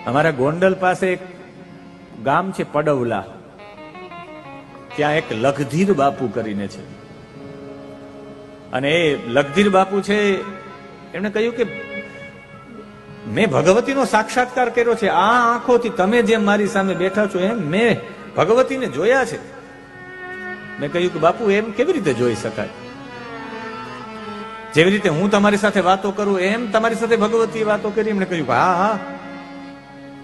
અમારા ગોંડલ પાસે એક ગામ છે પડવલા, ત્યાં એક લખધીર બાપુ કરીને છે, અને એ લખધીર બાપુ છે એમણે કહ્યું કે મેં ભગવતીનો સાક્ષાત્કાર કર્યો છે, આ આંખોથી તમે જેમ મારી સામે બેઠા છો એમ મેં ભગવતીને જોયા છે. મેં કહ્યું કે બાપુ એમ કેવી રીતે જોઈ શકાય? જેવી રીતે હું તમારી સાથે વાતો કરું એમ તમારી સાથે ભગવતી વાતો કરી? એમણે કહ્યું હા હા.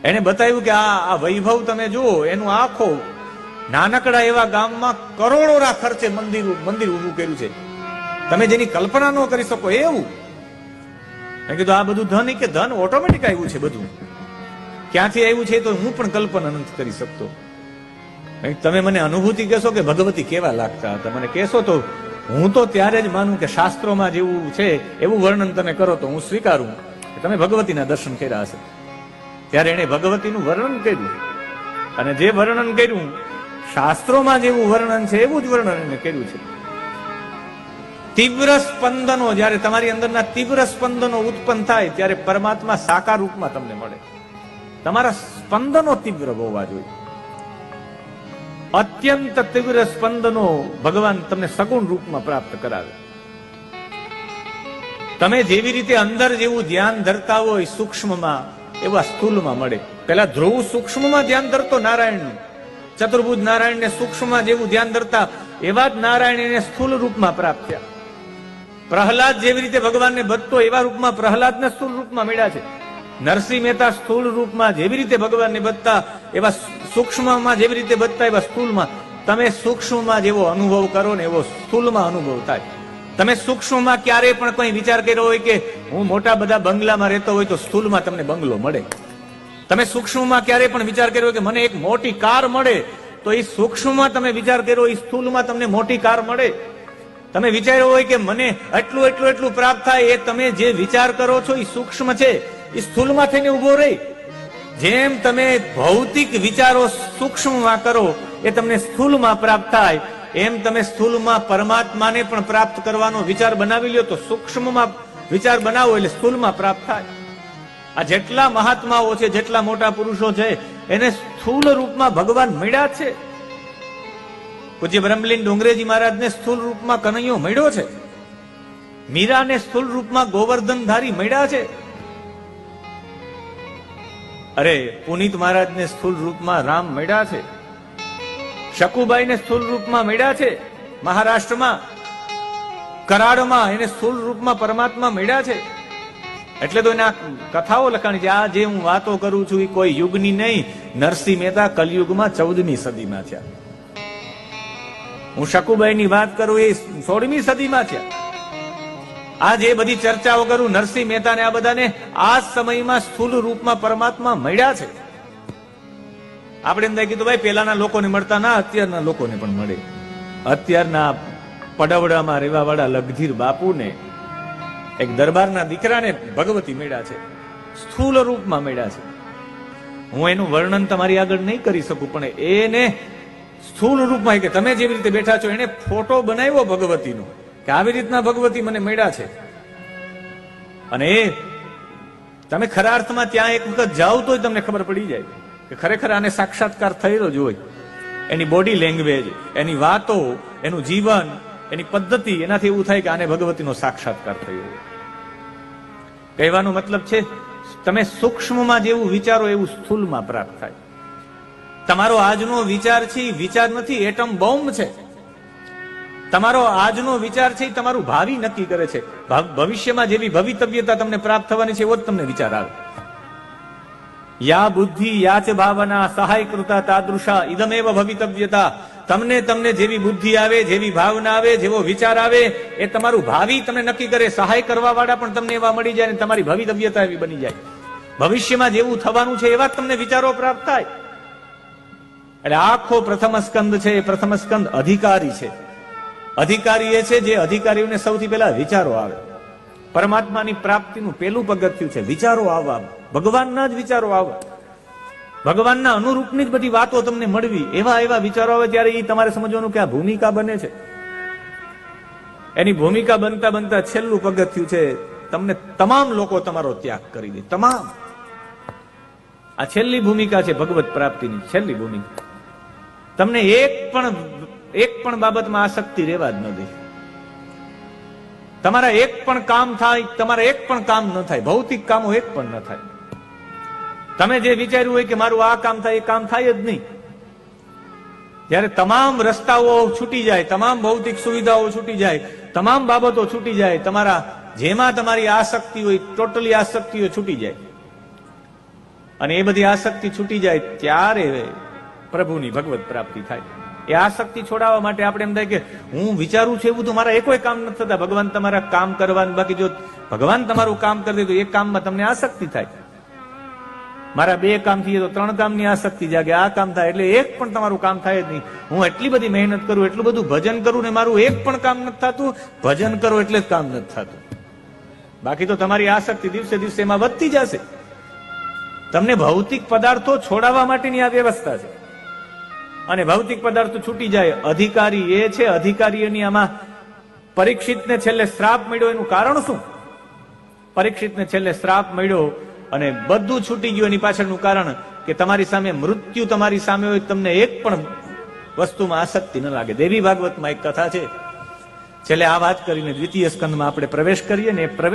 એને બતાવ્યું કે આ વૈભવ તમે જુઓ, એનું આખો નાનકડા એવા ગામમાં કરોડોના ખર્ચે મંદિર ઊભું કર્યું છે, તમે જેની કલ્પના ન કરી શકો એવું. મેં કીધું આ બધું ધન, કે ધન ઓટોમેટિક આવ્યું છે, બધું ક્યાંથી આવ્યું છે તો હું પણ કલ્પના નથી કરી શકતો. તમે મને અનુભૂતિ કહેશો કે ભગવતી કેવા લાગતા હતા, મને કહેશો તો હું તો ત્યારે જ માનું કે શાસ્ત્રોમાં જેવું છે એવું વર્ણન તમે કરો તો હું સ્વીકારું કે તમે ભગવતીના દર્શન કર્યા હશે. ત્યારે એને ભગવતીનું વર્ણન કર્યું, અને જે વર્ણન કર્યું શાસ્ત્રોમાં જેવું વર્ણન છે એવું જ વર્ણન એને કર્યું છે. તીવ્ર સ્પંદનો, જયારે તમારી અંદરના તીવ્ર સ્પંદનો ઉત્પન્ન થાય ત્યારે પરમાત્મા સાકાર રૂપમાં તમને મળે. તમારા સ્પંદનો તીવ્ર હોવા જોઈએ. અત્યંત તીવ્ર સ્પંદનો ભગવાન તમને સગુણ રૂપમાં પ્રાપ્ત કરાવે. તમે જેવી રીતે અંદર જેવું ધ્યાન ધરતા હોય સૂક્ષ્મમાં, એવા સ્થૂલમાં મળે. પેલા ધ્રુવ સૂક્ષ્મમાં ધ્યાન ધરતો નારાયણનું, ચતુર્ભુજ નારાયણને સૂક્ષ્મમાં જેવું ધ્યાન ધરતા એવા જ નારાયણ એને સ્થૂલ રૂપમાં પ્રાપ્ત થયા. પ્રહલાદ જેવી રીતે ભગવાનને ભજતો એવા રૂપમાં પ્રહલાદને સ્થૂળ રૂપમાં મળ્યા છે. નરસિંહ મહેતા સ્થૂળ રૂપમાં જેવી રીતે ભગવાનને ભજતા એવા સૂક્ષ્મમાં જેવી રીતે ભજતા એવા સ્થૂલમાં. તમે સૂક્ષ્મમાં જેવો અનુભવ કરો ને એવો સ્થૂલમાં અનુભવ થાય. તમે સૂક્ષ્મમાં ક્યારેય પણ કોઈ વિચાર કર્યો હોય કે હું મોટા બધા બંગલામાં રહેતો હોય તો સ્થૂલમાં તમને બંગલો મળે. તમે સૂક્ષ્મમાં ક્યારેય પણ વિચાર કર્યો કે મને એક મોટી કાર મળે તો એ સૂક્ષ્મમાં તમે વિચાર કર્યો એ સ્થૂલમાં તમને મોટી કાર મળે. તમે વિચાર્યો હોય કે મને એટલું પ્રાપ્ત થાય, એ તમે જે વિચાર કરો છો એ સૂક્ષ્મ છે, એ સ્થૂલમાં થઈને ઉભો રહે. જેમ તમે ભૌતિક વિચારો સૂક્ષ્મમાં કરો એ તમને સ્થૂલમાં પ્રાપ્ત થાય, એમ તમે સ્થૂલમાં પરમાત્માને પણ પ્રાપ્ત કરવાનો વિચાર બનાવી લ્યો તો સૂક્ષ્મમાં વિચાર બનાવો એટલે સ્થૂલમાં પ્રાપ્ત થાય. આ જેટલા મહાત્માઓ છે, જેટલા મોટા પુરુષો છે, એને સ્થૂલ રૂપમાં ભગવાન મળ્યા છે. પૂજ્ય બ્રહ્મલીન ડુંગરેજી મહારાજને સ્થૂલ રૂપમાં કનૈયો મળ્યો છે. મીરાને સ્થૂલ રૂપમાં ગોવર્ધનધારી મળ્યા છે. અરે પુનિત મહારાજને સ્થૂલ રૂપમાં રામ મળ્યા છે. શકુબાઈને સ્થૂલ રૂપમાં મળ્યા છે. મહારાષ્ટ્રમાં કરાડમાં એને સ્થૂલ રૂપમાં પરમાત્મા મળ્યા છે. એટલે તો એના કથાઓ લખાણી છે. આ જે હું વાતો કરું છું એ કોઈ યુગની નહીં, નરસિંહ મહેતા કલયુગમાં 14મી સદીમાં થયા. હું શકુબાઈની વાત કરું એ 16મી સદીમાં થયા. આ જે બધી ચર્ચાઓ કરું નરસિંહ મહેતા ને આ બધાને આ સમયમાં સ્થૂલ રૂપમાં પરમાત્મા મળ્યા છે. આપણે એમ કીધું ભાઈ પેલાના લોકોને મળતા ના, અત્યારના લોકોને પણ મળે. અત્યારના પડવડામાં રહેવા વાળા લગધીર બાપુને, એક દરબારના દીકરાને ભગવતી મળ્યા છે, સ્થૂલ રૂપમાં મળ્યા છે. હું એનું વર્ણન તમારી આગળ નહીં કરી શકું, પણ એને સ્થૂલ રૂપમાં કે તમે જેવી રીતે બેઠા છો એને ફોટો બનાવ્યો ભગવતીનો કે આવી રીતના ભગવતી મને મળ્યા છે. અને એ તમે ખરા અર્થમાં ત્યાં એક વખત જાઓ તો તમને ખબર પડી જાય કે ખરેખર આને સાક્ષાત્કાર થયેલો જ હોય. એની બોડી લેંગ્વેજ, એની વાતો, એનું જીવન, એની પદ્ધતિ, એનાથી એવું થાય કે આને ભગવતીનો સાક્ષાત્કાર થયો. કહેવાનો મતલબ છે તમે સૂક્ષ્મમાં જેવું વિચારો એવું સ્થૂલમાં પ્રાપ્ત થાય. તમારો આજનો વિચાર છે એ વિચાર નથી, એટમ બોમ્બ છે. તમારો આજનો વિચાર છે એ તમારું ભાવિ નક્કી કરે છે. ભવિષ્યમાં જેવી ભવિતવ્યતા તમને પ્રાપ્ત થવાની છે એવો જ તમને વિચાર આવે. યા બુદ્ધિ યા ચ ભાવના સહાય કૃતા તાદૃશા ઇદમેવ ભવિતવ્યતા. તમને જેવી બુદ્ધિ આવે, જેવી ભાવના આવે, જેવો વિચાર આવે એ તમારું ભાવિ તમને નક્કી કરે. સહાય કરવા વાળા પણ તમને એવા મળી જાય, તમારી ભવિતવ્યતા એવી બની જાય. ભવિષ્યમાં જેવું થવાનું છે એવા તમને વિચારો પ્રાપ્ત થાય. એટલે આખો પ્રથમ સ્કંદ છે એ પ્રથમ સ્કંદ અધિકારી છે. અધિકારી એ છે જે અધિકારીઓને સૌથી પહેલા વિચારો આવે. પરમાત્માની પ્રાપ્તિનું પહેલું પગથિયું છે વિચારો આવવા, ભગવાનના જ વિચારો આવવા, ભગવાનના અનુરૂપની જ બધી વાતો તમને મળવી. એવા વિચારો આવે ત્યારે એ તમારે સમજવાનું કે આ ભૂમિકા બને છે. એની ભૂમિકા બનતા છેલ્લું પગથિયું છે તમને તમામ લોકો તમારો ત્યાગ કરી દે. તમામ આ છેલ્લી ભૂમિકા છે ભગવત પ્રાપ્તિની, છેલ્લી ભૂમિકા. તમને એક પણ બાબતમાં આસક્તિ રહેવા જ ન દે. તમારા એક પણ કામ થાય, તમારા એક પણ કામ ન થાય, ભૌતિક કામો એક પણ ન થાય. તમે જે વિચાર્યું હોય કે મારું આ કામ થાય, એ કામ થાય જ નહીં. જ્યારે તમામ રસ્તાઓ છૂટી જાય, તમામ ભૌતિક સુવિધાઓ છૂટી જાય, તમામ બાબતો છૂટી જાય, તમારા જેમાં તમારી આસક્તિ હોય, ટોટલી આસક્તિઓ છૂટી જાય, અને એ બધી આસક્તિ છૂટી જાય ત્યારે પ્રભુની ભગવત પ્રાપ્તિ થાય. એ આસક્તિ છોડાવવા માટે આપણે એમ થાય કે હું વિચારું છું એવું તો મારા એ કોઈ કામ નથી થતા. ભગવાન તમારા કામ કરવાનું, બાકી જો ભગવાન તમારું કામ કરી દે તો એક કામમાં તમને આસક્તિ થાય. મારા 2 કામ થઈએ તો 3 કામની આસક્તિ જાગે, આ કામ થાય એટલે એક પણ તમારું કામ થાય જ નહીં. હું એટલી બધી મહેનત કરું, એટલું બધું ભજન કરું ને મારું એક પણ કામ નથી થતું. ભજન કરો એટલે જ કામ નથી થતું, બાકી તો તમારી આસક્તિ દિવસે દિવસે એમાં વધતી જશે. તમને ભૌતિક પદાર્થો છોડાવવા માટેની આ વ્યવસ્થા છે, અને ભૌતિક પદાર્થો છૂટી જાય. અધિકારી એ છે, અધિકારીઓની આમાં પરીક્ષિતને છેલ્લે શ્રાપ મળ્યો. એનું કારણ શું? પરીક્ષિતને છેલ્લે શ્રાપ મળ્યો અને બધું છૂટી ગયું. એની પાછળનું કારણ કે તમારી સામે મૃત્યુ તમારી સામે હોય, તમને એક પણ વસ્તુમાં આસક્તિ ન લાગે. દેવી ભાગવતમાં એક કથા છે. છેલ્લે આ વાત કરીને દ્વિતીય સ્કંદમાં આપણે પ્રવેશ કરીએ ને.